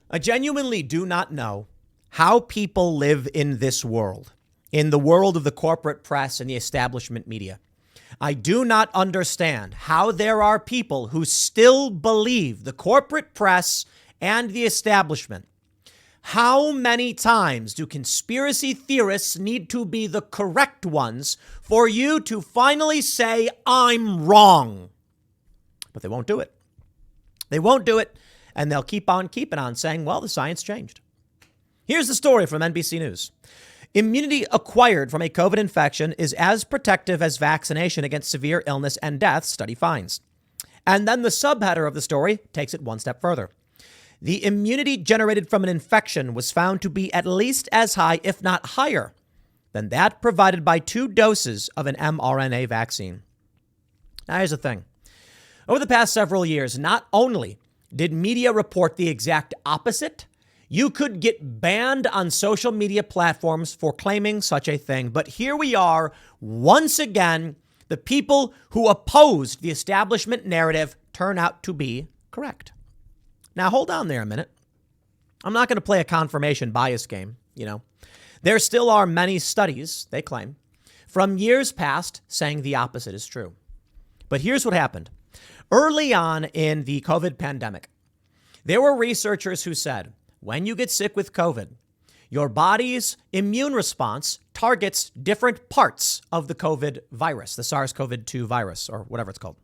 I genuinely do not know how people live in this world, in the world of the corporate press and the establishment media. I do not understand how there are people who still believe the corporate press and the establishment. How many times do conspiracy theorists need to be the correct ones for you to finally say, I'm wrong? But they won't do it. They won't do it. And they'll keep on keeping on saying, well, the science changed. Here's the story from NBC News. Immunity acquired from a COVID infection is as protective as vaccination against severe illness and death, study finds. And then the subheader of the story takes it one step further. The immunity generated from an infection was found to be at least as high, if not higher, than that provided by 2 doses of an mRNA vaccine. Now, here's the thing. Over the past several years, not only did media report the exact opposite, you could get banned on social media platforms for claiming such a thing. But here we are, once again, the people who opposed the establishment narrative turn out to be correct. Now, hold on there a minute. I'm not going to play a confirmation bias game, There still are many studies, they claim, from years past saying the opposite is true. But here's what happened. Early on in the COVID pandemic, there were researchers who said, when you get sick with COVID, your body's immune response targets different parts of the COVID virus, the SARS-CoV-2 virus, or whatever it's called.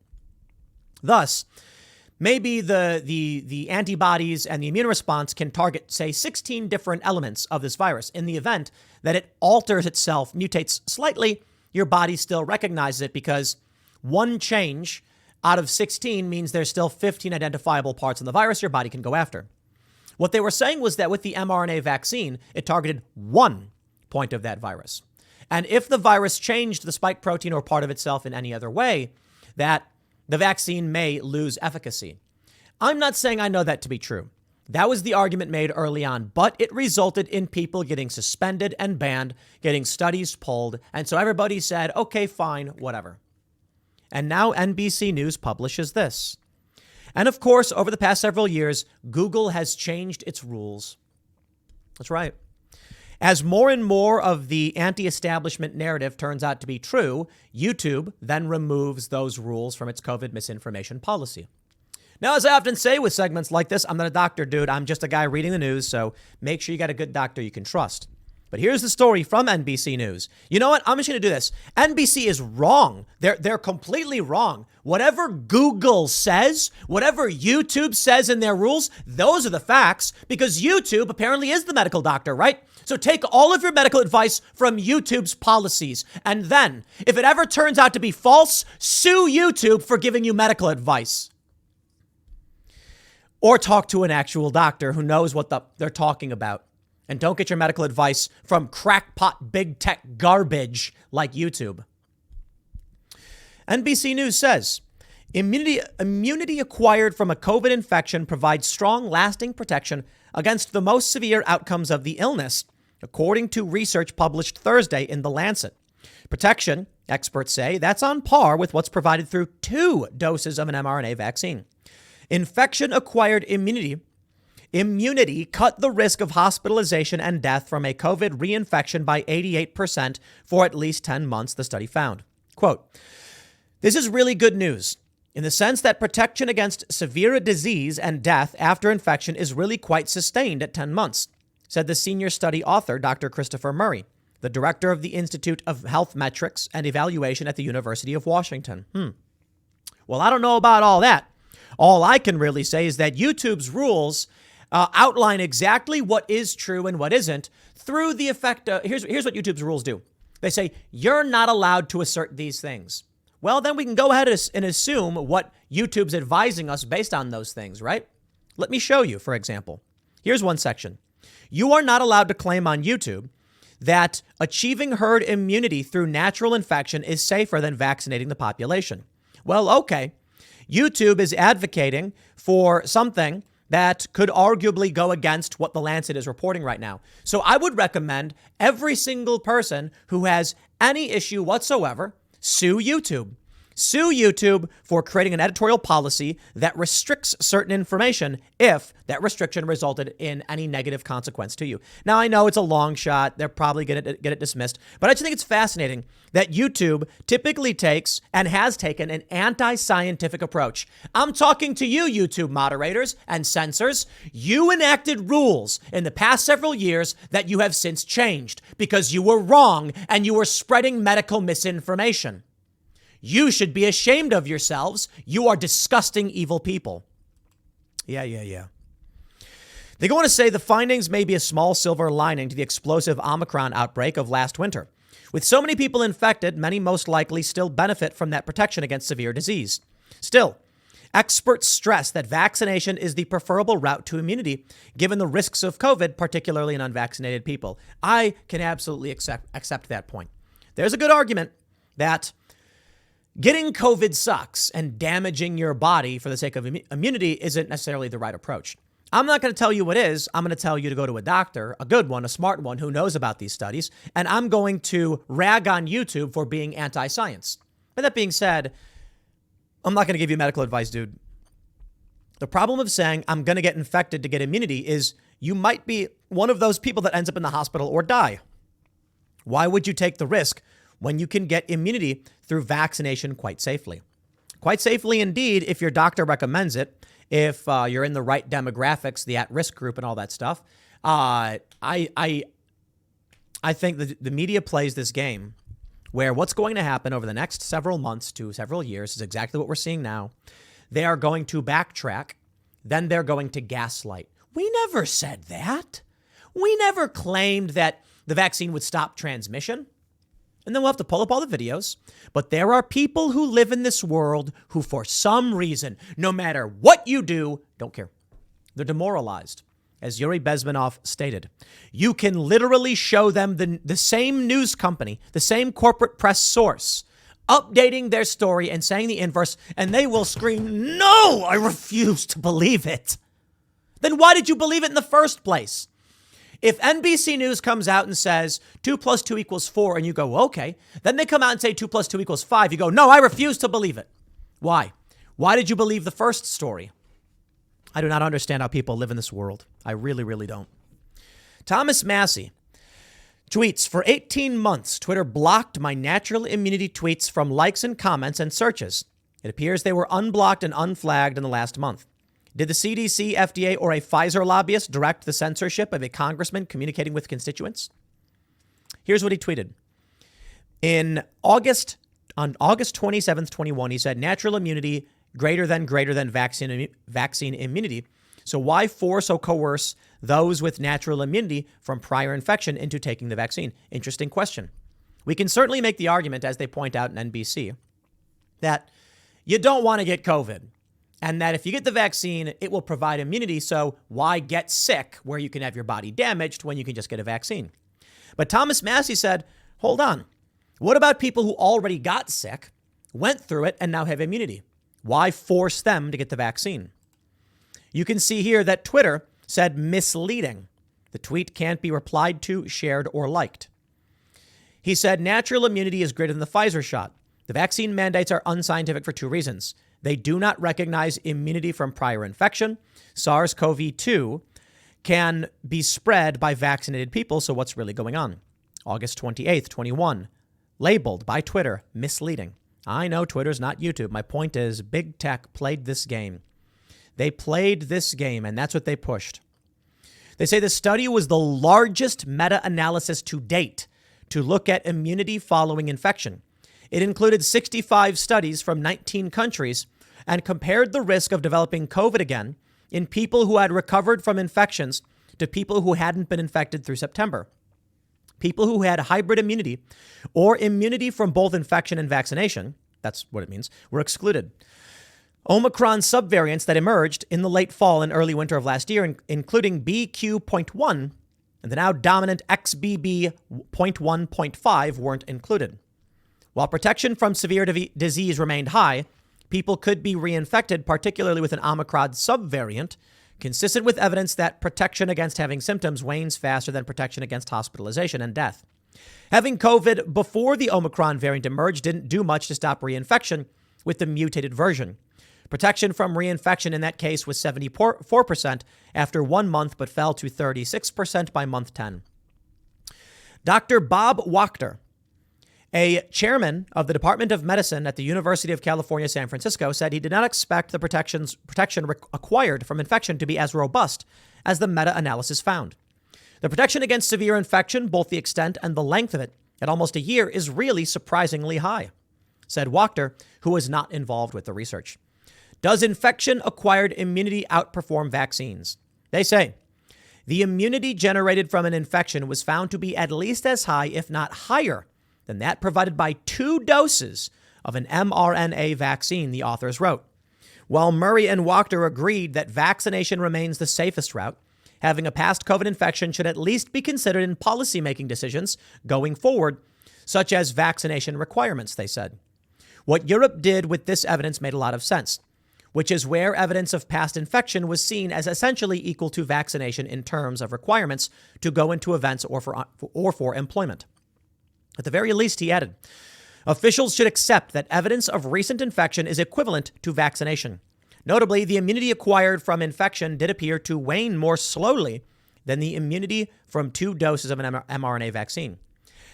Thus, maybe the antibodies and the immune response can target, say, 16 different elements of this virus. In the event that it alters itself, mutates slightly, your body still recognizes it because one change out of 16 means there's still 15 identifiable parts of the virus your body can go after. What they were saying was that with the mRNA vaccine, it targeted one point of that virus. And if the virus changed the spike protein or part of itself in any other way, that the vaccine may lose efficacy. I'm not saying I know that to be true. That was the argument made early on, but it resulted in people getting suspended and banned, getting studies pulled. And so everybody said, okay, fine, whatever. And now NBC News publishes this. And of course, over the past several years, Google has changed its rules. That's right. As more and more of the anti-establishment narrative turns out to be true, YouTube then removes those rules from its COVID misinformation policy. Now, as I often say with segments like this, I'm not a doctor, dude. I'm just a guy reading the news, so make sure you got a good doctor you can trust. But here's the story from NBC News. You know what? I'm just going to do this. NBC is wrong. They're completely wrong. Whatever Google says, whatever YouTube says in their rules, those are the facts because YouTube apparently is the medical doctor, right? So take all of your medical advice from YouTube's policies. And then, if it ever turns out to be false, sue YouTube for giving you medical advice. Or talk to an actual doctor who knows what they're talking about. And don't get your medical advice from crackpot big tech garbage like YouTube. NBC News says, immunity acquired from a COVID infection provides strong, lasting protection against the most severe outcomes of the illness, according to research published Thursday in The Lancet. Protection, experts say, that's on par with what's provided through 2 doses of an mRNA vaccine. Infection-acquired immunity cut the risk of hospitalization and death from a COVID reinfection by 88% for at least 10 months, the study found. Quote, this is really good news in the sense that protection against severe disease and death after infection is really quite sustained at 10 months, said the senior study author, Dr. Christopher Murray, the director of the Institute of Health Metrics and Evaluation at the University of Washington. Well, I don't know about all that. All I can really say is that YouTube's rules outline exactly what is true and what isn't through the effect of, here's what YouTube's rules do. They say, you're not allowed to assert these things. Well, then we can go ahead and assume what YouTube's advising us based on those things, right? Let me show you, for example. Here's one section. You are not allowed to claim on YouTube that achieving herd immunity through natural infection is safer than vaccinating the population. Well, okay. YouTube is advocating for something that could arguably go against what The Lancet is reporting right now. So I would recommend every single person who has any issue whatsoever sue YouTube. Sue YouTube for creating an editorial policy that restricts certain information if that restriction resulted in any negative consequence to you. Now, I know it's a long shot. They're probably going to get it dismissed. But I just think it's fascinating that YouTube typically takes and has taken an anti-scientific approach. I'm talking to you, YouTube moderators and censors. You enacted rules in the past several years that you have since changed because you were wrong and you were spreading medical misinformation. You should be ashamed of yourselves. You are disgusting, evil people. Yeah. They go on to say the findings may be a small silver lining to the explosive Omicron outbreak of last winter. With so many people infected, many most likely still benefit from that protection against severe disease. Still, experts stress that vaccination is the preferable route to immunity, given the risks of COVID, particularly in unvaccinated people. I can absolutely accept that point. There's a good argument that getting COVID sucks and damaging your body for the sake of immunity isn't necessarily the right approach. I'm not going to tell you what is. I'm going to tell you to go to a doctor, a good one, a smart one who knows about these studies, and I'm going to rag on YouTube for being anti-science. But that being said, I'm not going to give you medical advice, dude. The problem of saying I'm going to get infected to get immunity is you might be one of those people that ends up in the hospital or die. Why would you take the risk when you can get immunity through vaccination quite safely? Quite safely indeed, if your doctor recommends it, if you're in the right demographics, the at-risk group and all that stuff. I think the media plays this game where what's going to happen over the next several months to several years is exactly what we're seeing now. They are going to backtrack, then they're going to gaslight. We never said that. We never claimed that the vaccine would stop transmission. And then we'll have to pull up all the videos. But there are people who live in this world who, for some reason, no matter what you do, don't care. They're demoralized. As Yuri Bezmenov stated, you can literally show them the same news company, the same corporate press source, updating their story and saying the inverse, and they will scream, "No, I refuse to believe it." Then why did you believe it in the first place? If NBC News comes out and says 2 + 2 = 4, and you go, okay, then they come out and say 2 + 2 = 5. You go, no, I refuse to believe it. Why? Why did you believe the first story? I do not understand how people live in this world. I really, really don't. Thomas Massie tweets, for 18 months, Twitter blocked my natural immunity tweets from likes and comments and searches. It appears they were unblocked and unflagged in the last month. Did the CDC, FDA, or a Pfizer lobbyist direct the censorship of a congressman communicating with constituents? Here's what he tweeted. On August 27th, 21, he said, natural immunity greater than vaccine immunity. So why force or coerce those with natural immunity from prior infection into taking the vaccine? Interesting question. We can certainly make the argument, as they point out in NBC, that you don't want to get COVID. And that if you get the vaccine, it will provide immunity. So why get sick where you can have your body damaged when you can just get a vaccine? But Thomas Massie said, hold on. What about people who already got sick, went through it, and now have immunity? Why force them to get the vaccine? You can see here that Twitter said misleading. The tweet can't be replied to, shared, or liked. He said natural immunity is greater than the Pfizer shot. The vaccine mandates are unscientific for 2 reasons. They do not recognize immunity from prior infection. SARS-CoV-2 can be spread by vaccinated people. So what's really going on? August 28th, 21, labeled by Twitter misleading. I know Twitter's not YouTube. My point is big tech played this game. They played this game, and that's what they pushed. They say the study was the largest meta-analysis to date to look at immunity following infection. It included 65 studies from 19 countries and compared the risk of developing COVID again in people who had recovered from infections to people who hadn't been infected through September. People who had hybrid immunity or immunity from both infection and vaccination, that's what it means, were excluded. Omicron subvariants that emerged in the late fall and early winter of last year, including BQ.1 and the now dominant XBB.1.5, weren't included. While protection from severe disease remained high, people could be reinfected, particularly with an Omicron subvariant, consistent with evidence that protection against having symptoms wanes faster than protection against hospitalization and death. Having COVID before the Omicron variant emerged didn't do much to stop reinfection, with the mutated version. Protection from reinfection in that case was 74% after 1 month, but fell to 36% by month 10. Dr. Bob Wachter, a chairman of the Department of Medicine at the University of California, San Francisco, said he did not expect the protection acquired from infection to be as robust as the meta-analysis found. The protection against severe infection, both the extent and the length of it, at almost a year, is really surprisingly high, said Wachter, who was not involved with the research. Does infection-acquired immunity outperform vaccines? They say the immunity generated from an infection was found to be at least as high, if not higher, than that provided by 2 doses of an mRNA vaccine, the authors wrote. While Murray and Wachter agreed that vaccination remains the safest route, having a past COVID infection should at least be considered in policymaking decisions going forward, such as vaccination requirements, they said. What Europe did with this evidence made a lot of sense, which is where evidence of past infection was seen as essentially equal to vaccination in terms of requirements to go into events or for employment. At the very least, he added, officials should accept that evidence of recent infection is equivalent to vaccination. Notably, the immunity acquired from infection did appear to wane more slowly than the immunity from 2 doses of an mRNA vaccine.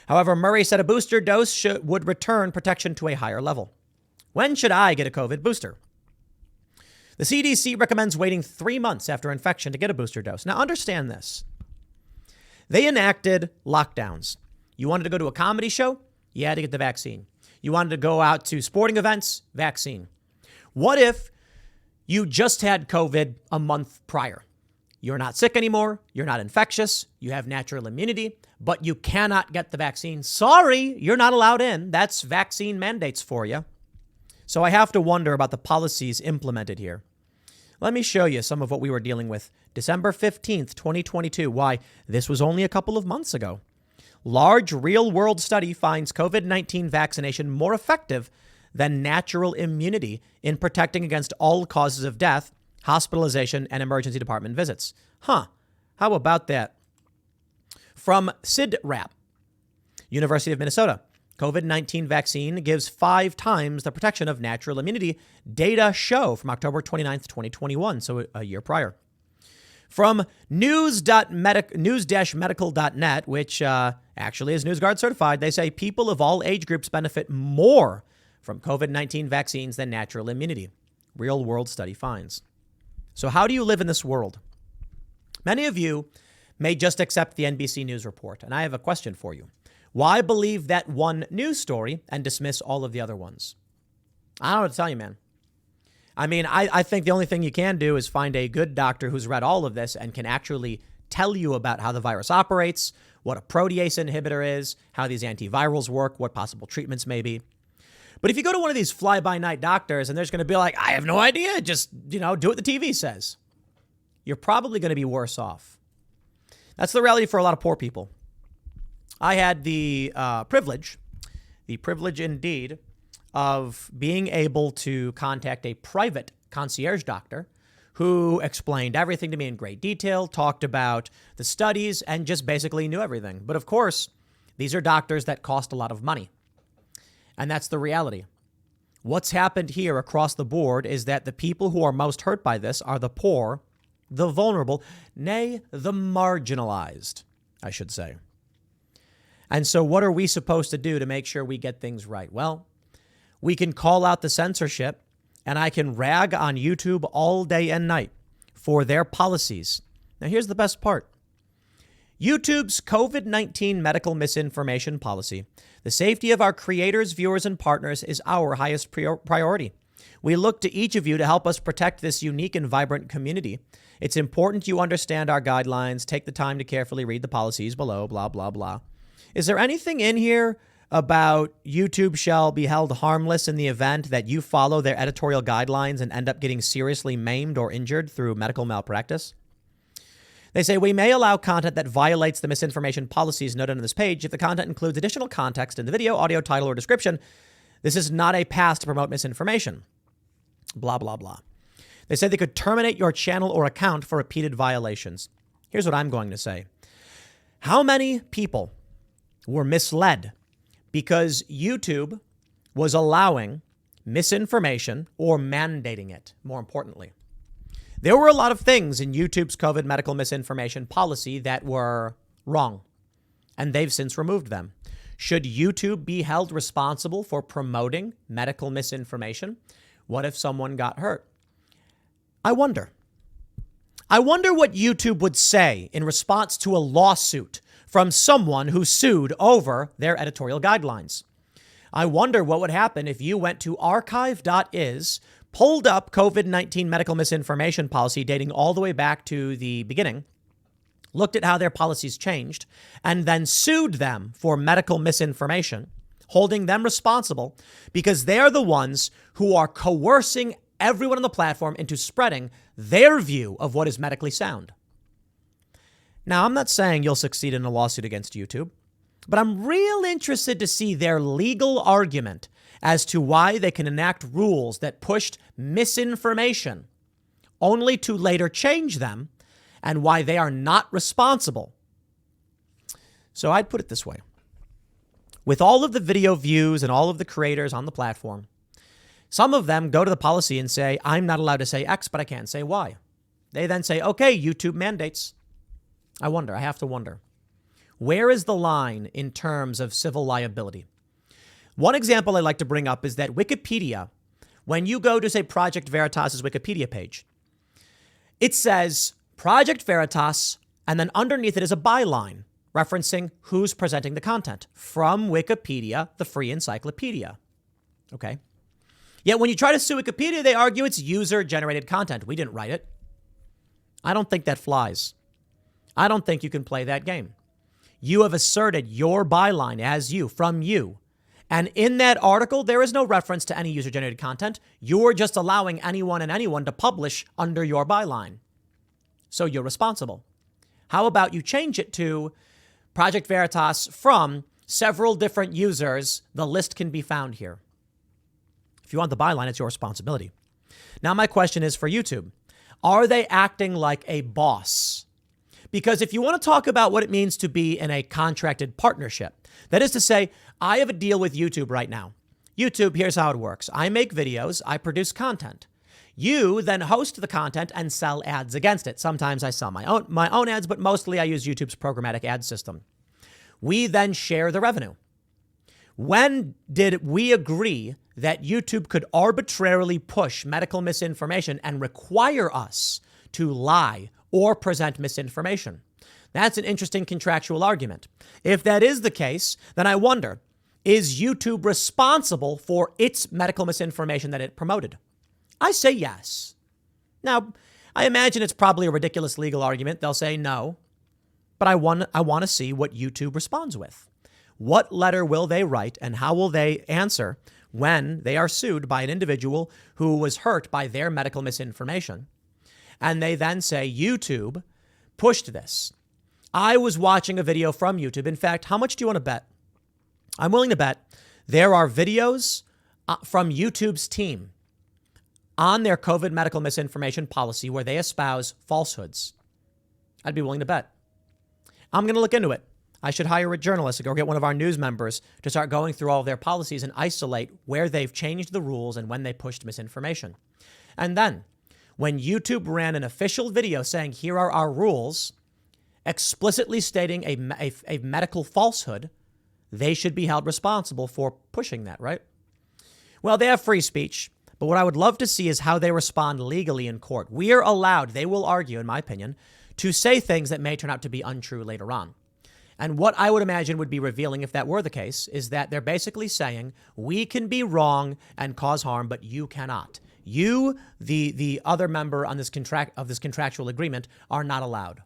However, Murray said a booster dose would return protection to a higher level. When should I get a COVID booster? The CDC recommends waiting 3 months after infection to get a booster dose. Now, understand this. They enacted lockdowns. You wanted to go to a comedy show? You had to get the vaccine. You wanted to go out to sporting events? Vaccine. What if you just had COVID a month prior? You're not sick anymore. You're not infectious. You have natural immunity, but you cannot get the vaccine. Sorry, you're not allowed in. That's vaccine mandates for you. So I have to wonder about the policies implemented here. Let me show you some of what we were dealing with December 15th, 2022. Why? This was only a couple of months ago. Large real-world study finds COVID-19 vaccination more effective than natural immunity in protecting against all causes of death, hospitalization, and emergency department visits. How about that? From CIDRAP, University of Minnesota, COVID-19 vaccine gives 5 times the protection of natural immunity, data show from October 29th, 2021, so a year prior. From news-medical.net, which actually is NewsGuard certified, they say people of all age groups benefit more from COVID-19 vaccines than natural immunity. Real world study finds. So how do you live in this world? Many of you may just accept the NBC News report, and I have a question for you. Why believe that one news story and dismiss all of the other ones? I don't know what to tell you, man. I mean, I think the only thing you can do is find a good doctor who's read all of this and can actually tell you about how the virus operates, what a protease inhibitor is, how these antivirals work, what possible treatments may be. But if you go to one of these fly-by-night doctors and there's going to be like, I have no idea, just, do what the TV says, you're probably going to be worse off. That's the reality for a lot of poor people. I had the privilege indeed, of being able to contact a private concierge doctor who explained everything to me in great detail, talked about the studies, and just basically knew everything. But of course, these are doctors that cost a lot of money. And that's the reality. What's happened here across the board is that the people who are most hurt by this are the poor, the vulnerable, nay, the marginalized, I should say. And so what are we supposed to do to make sure we get things right? Well, we can call out the censorship, and I can rag on YouTube all day and night for their policies. Now, here's the best part. YouTube's COVID-19 medical misinformation policy. The safety of our creators, viewers, and partners is our highest priority. We look to each of you to help us protect this unique and vibrant community. It's important you understand our guidelines, take the time to carefully read the policies below, blah, blah, blah. Is there anything in here about YouTube shall be held harmless in the event that you follow their editorial guidelines and end up getting seriously maimed or injured through medical malpractice? They say we may allow content that violates the misinformation policies noted on this page if the content includes additional context in the video, audio, title, or description. This is not a pass to promote misinformation. Blah, blah, blah. They say they could terminate your channel or account for repeated violations. Here's what I'm going to say. How many people were misled because YouTube was allowing misinformation or mandating it, more importantly. There were a lot of things in YouTube's COVID medical misinformation policy that were wrong, and they've since removed them. Should YouTube be held responsible for promoting medical misinformation? What if someone got hurt? I wonder. I wonder what YouTube would say in response to a lawsuit from someone who sued over their editorial guidelines. I wonder what would happen if you went to archive.is, pulled up COVID-19 medical misinformation policy dating all the way back to the beginning, looked at how their policies changed, and then sued them for medical misinformation, holding them responsible because they are the ones who are coercing everyone on the platform into spreading their view of what is medically sound. Now, I'm not saying you'll succeed in a lawsuit against YouTube, but I'm real interested to see their legal argument as to why they can enact rules that pushed misinformation only to later change them, and why they are not responsible. So I'd put it this way. With all of the video views and all of the creators on the platform, some of them go to the policy and say, I'm not allowed to say X, but I can't say Y. They then say, okay, YouTube mandates. I have to wonder. Where is the line in terms of civil liability? One example I like to bring up is that Wikipedia, when you go to, say, Project Veritas's Wikipedia page, it says Project Veritas, and then underneath it is a byline referencing who's presenting the content from Wikipedia, the free encyclopedia. Okay. Yet when you try to sue Wikipedia, they argue it's user-generated content. We didn't write it. I don't think that flies. I don't think you can play that game. You have asserted your byline as you, from you. And in that article, there is no reference to any user-generated content. You're just allowing anyone and anyone to publish under your byline. So you're responsible. How about you change it to Project Veritas from several different users? The list can be found here. If you want the byline, it's your responsibility. Now, my question is for YouTube. Are they acting like a boss? Because if you want to talk about what it means to be in a contracted partnership, that is to say, I have a deal with YouTube right now. YouTube, here's how it works. I make videos, I produce content. You then host the content and sell ads against it. Sometimes I sell my own ads, but mostly I use YouTube's programmatic ad system. We then share the revenue. When did we agree that YouTube could arbitrarily push medical misinformation and require us to lie or present misinformation? That's an interesting contractual argument. If that is the case, then I wonder, is YouTube responsible for its medical misinformation that it promoted? I say yes. Now, I imagine it's probably a ridiculous legal argument. They'll say no, but I want to see what YouTube responds with. What letter will they write and how will they answer when they are sued by an individual who was hurt by their medical misinformation? And they then say, YouTube pushed this. I was watching a video from YouTube. In fact, how much do you want to bet? I'm willing to bet there are videos from YouTube's team on their COVID medical misinformation policy where they espouse falsehoods. I'd be willing to bet. I'm going to look into it. I should hire a journalist or get one of our news members to start going through all of their policies and isolate where they've changed the rules and when they pushed misinformation. And then when YouTube ran an official video saying, here are our rules, explicitly stating a medical falsehood, they should be held responsible for pushing that, right? Well, they have free speech. But what I would love to see is how they respond legally in court. We are allowed, they will argue, in my opinion, to say things that may turn out to be untrue later on. And what I would imagine would be revealing if that were the case is that they're basically saying we can be wrong and cause harm, but you cannot. You, the other member on this contractual agreement, are not allowed.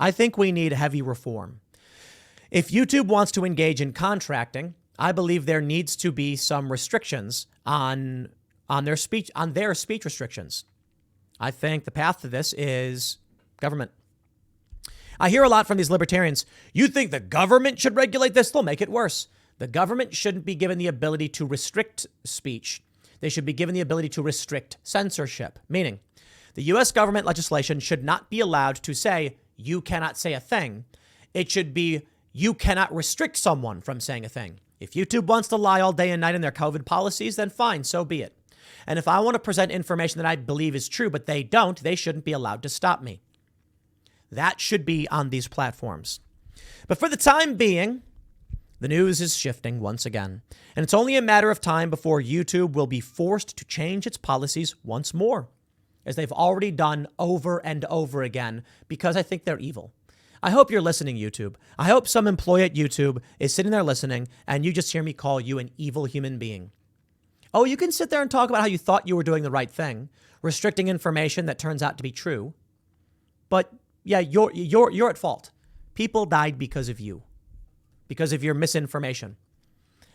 I think we need heavy reform. If YouTube wants to engage in contracting, I believe there needs to be some restrictions on their speech restrictions. I think the path to this is government. I hear a lot from these libertarians. You think the government should regulate this? They'll make it worse. The government shouldn't be given the ability to restrict speech. They should be given the ability to restrict censorship, meaning the U.S. government legislation should not be allowed to say you cannot say a thing. It should be you cannot restrict someone from saying a thing. If YouTube wants to lie all day and night in their COVID policies, then fine, so be it. And if I want to present information that I believe is true, but they don't, they shouldn't be allowed to stop me. That should be on these platforms. But for the time being, the news is shifting once again. And it's only a matter of time before YouTube will be forced to change its policies once more, as they've already done over and over again, because I think they're evil. I hope you're listening, YouTube. I hope some employee at YouTube is sitting there listening and you just hear me call you an evil human being. Oh, you can sit there and talk about how you thought you were doing the right thing, restricting information that turns out to be true. But yeah, you're at fault. People died because of you, because of your misinformation.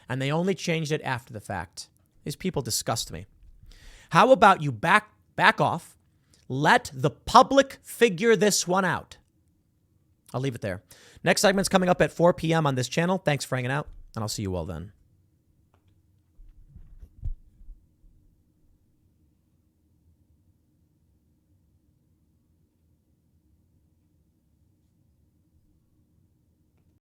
And they only changed it after the fact. These people disgust me. How about you back off, let the public figure this one out? I'll leave it there. Next segment's coming up at 4 p.m. on this channel. Thanks for hanging out, and I'll see you all then.